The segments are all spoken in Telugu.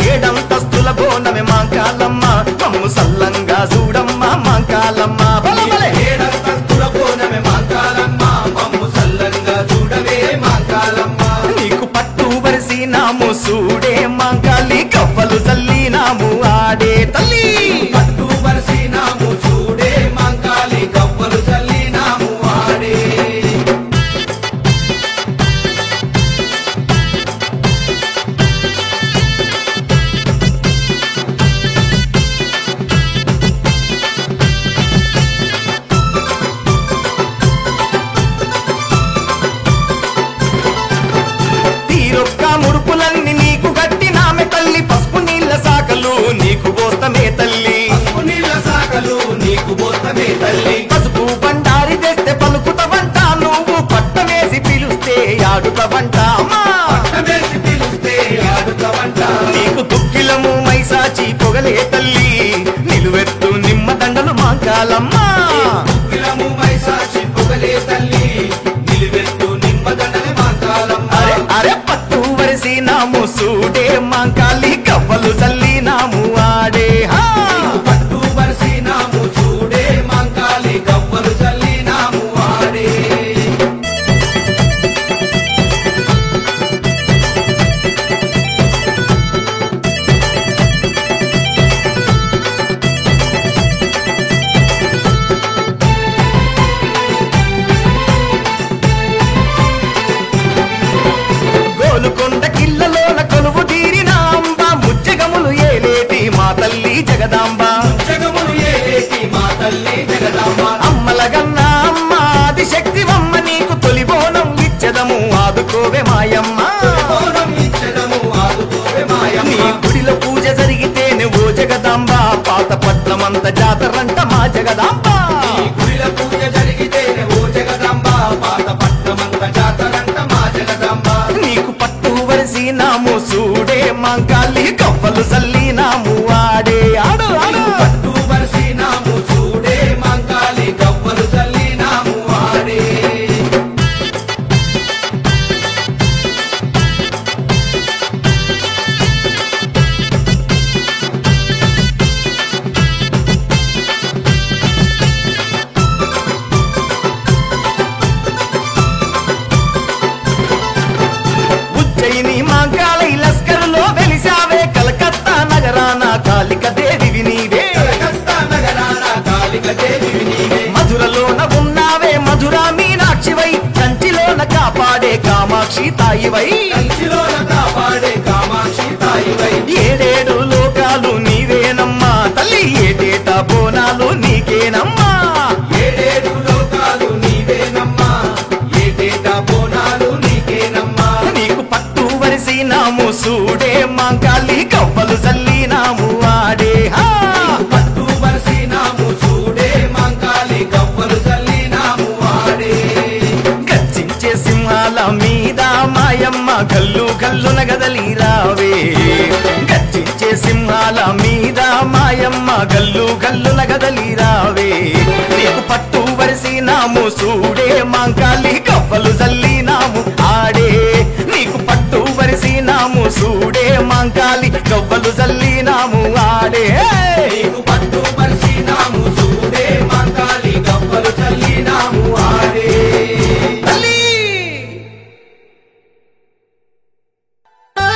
ఏడంతస్తుల బోనమే మాంకాలమ్మ మమ్ము సల్లంగా చూడమ్మ మాంకాలమ్మ ఏడంతస్తుల బోనమే మాంకాలమ్మ మమ్ము సల్లంగా చూడవే మాంకాలమ్మ నీకు పట్టు వరిసినాము చూడే మాంకాలి కవ్వలు చల్లినాము ఆడే తల్లి పట్టు వరిసినాము చూడే మాంకాలి కవ్వలు చల్లినాము ఆడే తీరొక్క ముడుపులన్నీ నీకు గట్టినామె తల్లి పసుపు నీళ్ళ సాకలు నీకు పోస్తమే తల్లి పసుపు నీళ్ళ సాకలు నీకు పోస్తమే తల్లి పసుపు బండారి తెస్తే పలుకుతవంట నువ్వు పట్టమేసి పిలుస్తే ఆడుతవంట అమ్మా పట్టమేసి పిలిస్తే ఆడుతవంట నీకు దుక్కిలము మైసాచి పొగలే తల్లి నిలువెత్తు నిమ్మదండలు మాంకాలమ్మా కులము మైసాచి పొగలే తల్లి నిలువెత్తు నిమ్మదండలే మాంకాలమ్మ అరే అరే పట్టు వరిసినాము చూడే మాంకాలి కవ్వలు చల్లినాము ఆడే హా పట్టు వరిసినాము చూడే మాంకాలి కవ్వలు చల్లినాము ఆడే గోలుకొండ కిల్లలోన కొలువు తీరిన అంబ ముచ్చగములు ఏలేటి మా తల్లి జగదాంబ జగములు ఏలేటి మా తల్లి జగదాంబ అమ్మలగన్న అమ్మ ఆది శక్తివమ్మ నీకు తొలి బోనం ఇచ్చదము ఆదుకోవే మాయమ్మ బోనం ఇచ్చదము ఆదుకోవే మాయమ్మ నీ గుడిలో పూజ జరిగితేనే ఓ జగదాంబ పాత పట్నమంత జాతరంట మా జగదాంబ ఈ గుడిల పూజ జరిగితేనే ఓ జగదాంబ పాత పట్నమంత జాతరంట మా జగదాంబ నీకు పట్టు వరిసినాము చూడే మాంకాలి కవ్వలు చల్లినాము ఆడే ఆడు ఆడు పట్టు వరిసినాము చూడే మాంకాలి కవ్వలు చల్లినాము ఆడే ఉజ్జయిని మాంకాళి లస్కరులో వెలిసావే కలకత్తా నగరాన కాళిక దేవివి నీవే కలకత్తా నగరాన కాళిక దేవివి నీవే మధురలోన ఉన్నావే మధురా మీనాక్షివై కంచిలోన కాపాడే కామాక్షి తాయివై కంచిలోన కాపాడే కామాక్షి తాయివై ఏడేడు లోకాలు నీవేనమ్మా తల్లి ఏటేటా బోనాలు నీకేనమ్మా ఏడేడు లోకాలు నీవేనమ్మా ఏటేటా బోనాలు నీకేనమ్మా నీకు పట్టు వరిసినాము చూడే మాంకాలి కవ్వలు చల్లినాము ఆడే హా పట్టు వరిసినాము చూడే మాంకాలి కవ్వలు చల్లినాము ఆడే గర్జించే సింహాల మీద మాయమ్మ గల్లు గల్లున గదలి రావే గర్జించే సింహాల మీద మాయమ్మ గల్లు గల్లున గదలి రావే నీకు పట్టు వరిసినాము చూడే మాంకాలి కవ్వలు చల్లినాము ఆడే నీకు పట్టు వరిసినాము చూడే మాంకాలి కవ్వలు చల్లినాము ఆడే నీకు పట్టు వరిసినాము చూడే మాంకాలి కవ్వలు చల్లినాము ఆడే తల్లి ఆ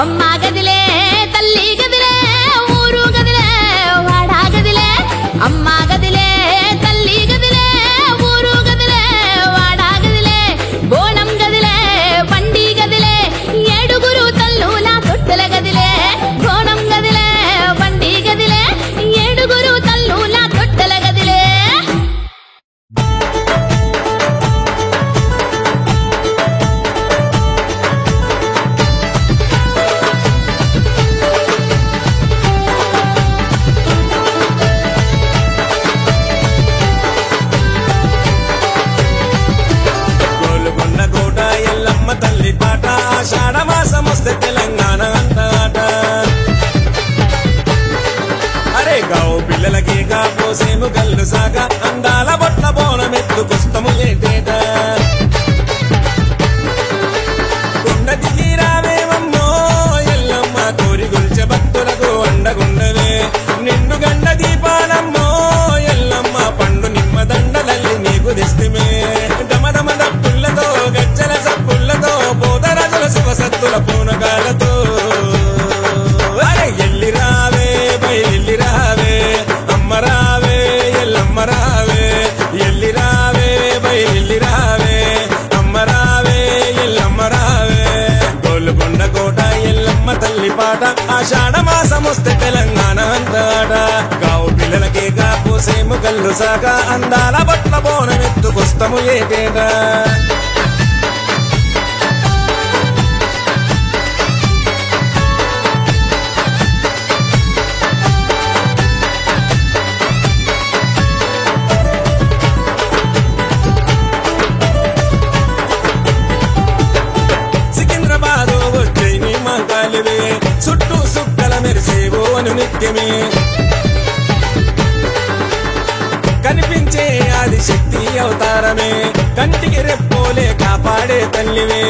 అమ్మ గదిలే తల్లి గదిలే ఊరు గదిలే వాడా గదిలే అమ్మ గదిలే తల్లి గదిలే ఊరు గదిలే వాడా గదిలే బోనం గదిలే బండి గదిలే ఏడుగురు తల్లుల తొట్టెల గదిలే బోనం గదిలే బండి గదిలే ఏడుగురు తల్లుల తొట్టెల గదిలే తల్లి పాట ఆషాఢ మాసం వస్తే తెలంగాణ అంతట అరే గావు పిల్లలకి పోసేము కళ్ళు సాగ అందాల బొట్ల బోనం ఎత్తుకొస్తము ఏటేట కొండ దిగి రావేమమ్మో ఎల్లమ్మ కోరి గుల్చె భక్తులకు అండగుండవే నిండు గండ దీపాలమ్మో ఎల్లమ్మ పండు నిమ్మ దండలల్లి నీకు దిష్టిమే డమడమ డప్పులతో గజ్జల సప్పులతో పోతరాజుల శివసత్తుల పూనగాలతో ఎల్లి రావే బయలు రావే అమ్మ రావే ఎల్లమ్మ రావే ఎల్లి రావే బయలు రావే అమ్మ రావే ఎల్లమ్మ రావే గోల్కొండ కోట ఎల్లమ్మ తల్లి పాట ఆషాఢ మాసం వస్తే తెలంగాణ అంతట గావు పిల్లలకే పోసేము కళ్ళు సాక అందాల బట్ల బోనం ఎత్తుకొస్తము ఏటేట సికింద్రాబాదు వచ్చేని మంగాలివే చుట్టూ సుక్కల మెరిసేవో అను నిత్యమే కనిపించే ఆది శక్తి అవతారమే కంటికి రెప్పోలే కాపాడే తల్లివే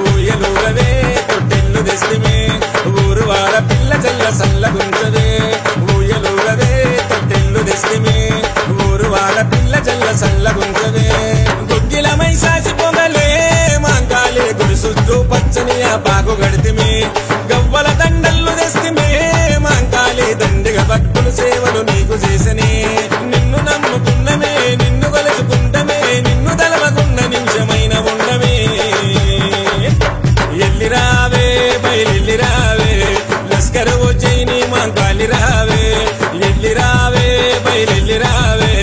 ఊయలుగవే తొట్టెల్లు దెస్తిమే ఊరు వాడ పిల్ల చల్ల సల్లగుంచదే ఊయలుగవే తొట్టెల్లు దెస్తిమే ఊరు వాడ పిల్ల చల్ల సల్లగుంచదే గుగ్గిలమై సాసి పొగలే మాంకాలే గుడిసుచ్చు పచ్చని ఆ పాకు గడితిమే గవ్వల దండల్లు దెస్తిమే మాంకాలే దండిగ భక్తులు సేవలు నీకు చేసనే నిన్ను నమ్ముకున్నమే నిన్ను కొలుచుకుంటమే నిన్ను తలవకున్న నిమిషమైన ఉండమే ఎల్లి రావే బయలు రావే లస్కర్ వచ్చేని మాంకాలి రావే ఎల్లి రావే బయలు రావే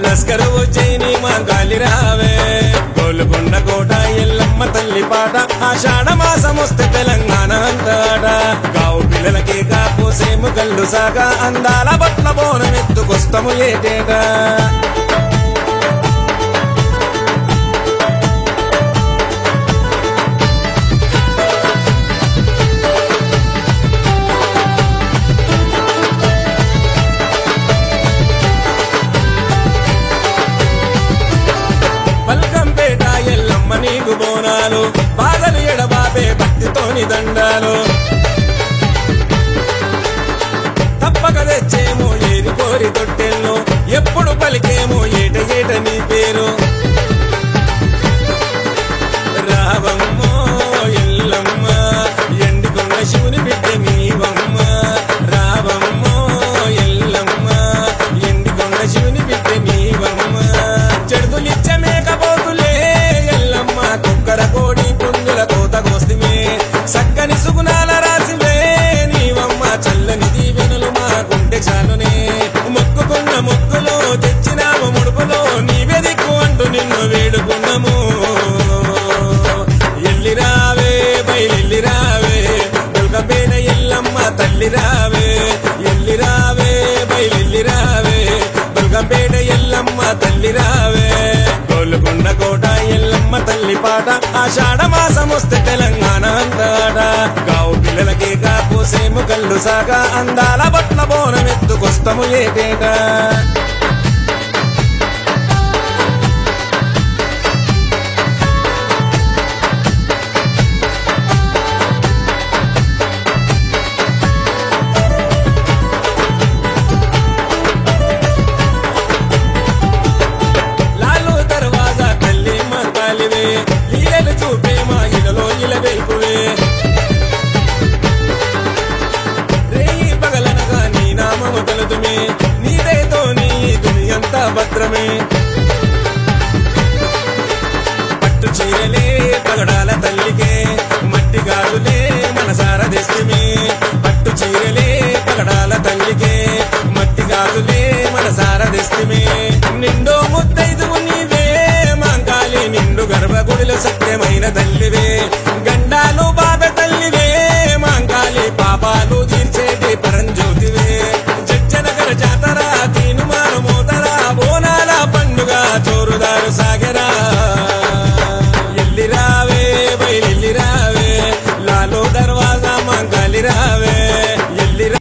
లస్కర్ వచ్చేని మాంకాలి రావే గోల్కొండ కోట ఎల్లమ్మ తల్లి పాట ఆషాఢ మాసం వస్తే తెలంగాణ అంతట గావు పిల్లలకి పోసేము కళ్ళు సాక అందాల బట్ల బోనం ఎత్తుకొస్తము ఏటేట పల్కంపేట ఎల్లమ్మ నీకు బోనాలు బాధలు ఎడబాబే భక్తితోని దండాలు తప్పక తెచ్చేమో ఏరి కోరి తొట్టెల్లో ఎప్పుడు పలికేమో ఏట ఏట నీ పేరు రావమ్మో ఎల్లమ్మ ఎండికొండ శివుని బిడ్డ నీవమ్మ రావమ్మో ఎల్లమ్మ ఎండికొండ శివుని బిడ్డ నీవమ్మ చెడుతులిచ్చ మేకపోతులే ఎల్లమ్మ కుక్కర కోడి పుంజుల కోత కోస్తిమే సక్కని సుగుణాల రాసివే నీవమ్మ చల్లని దీవెనలు మాకుంటే చాలునే మొక్కుకున్న మొక్కులు తెచ్చినాము ముడుపులో నీవే దిక్కు అంటూ నిన్ను వేడుకున్నాము ఎల్లి రావే బయలు రావే గొల్కంపేట ఎల్లమ్మ తల్లి రావే ఎల్లి రావే బయలు రావే గొల్కంపేట ఎల్లమ్మ తల్లి రావే గోల్కొండ కోట ఎల్లమ్మ తల్లి పాట ఆషాఢ మాసం వస్తే తెలంగాణ అంతట గావు పిల్లలకి పోసేము కళ్ళు సాగ అందాల బట్ల బోనం ఎత్తుకొస్తము ఏటేట లాలు దర్వాజా తల్లి మంగాలివే లీలలు చూపే మా ఇలలో ఇల భద్రమే పట్టు చీరలే పగడాల తల్లికే మట్టి గాజులే మనసార తెస్తిమి పట్టు చీరలే పగడాల తల్లికే మట్టి గాజులే మనసార తెస్తిమి నిండో ముత్తైదువు నీవే మాంకాళి నిండు గర్భగుడిలో సత్యమైన తల్లివే గండాలు బాబె తల్లివే మాంకాళి పాపాలు తీర్చేటి పరంజ్యోతివే జడ్జనగర జాతర తీనుమారు మోతరా బోనాల పండుగ చోరుదారు సాగరా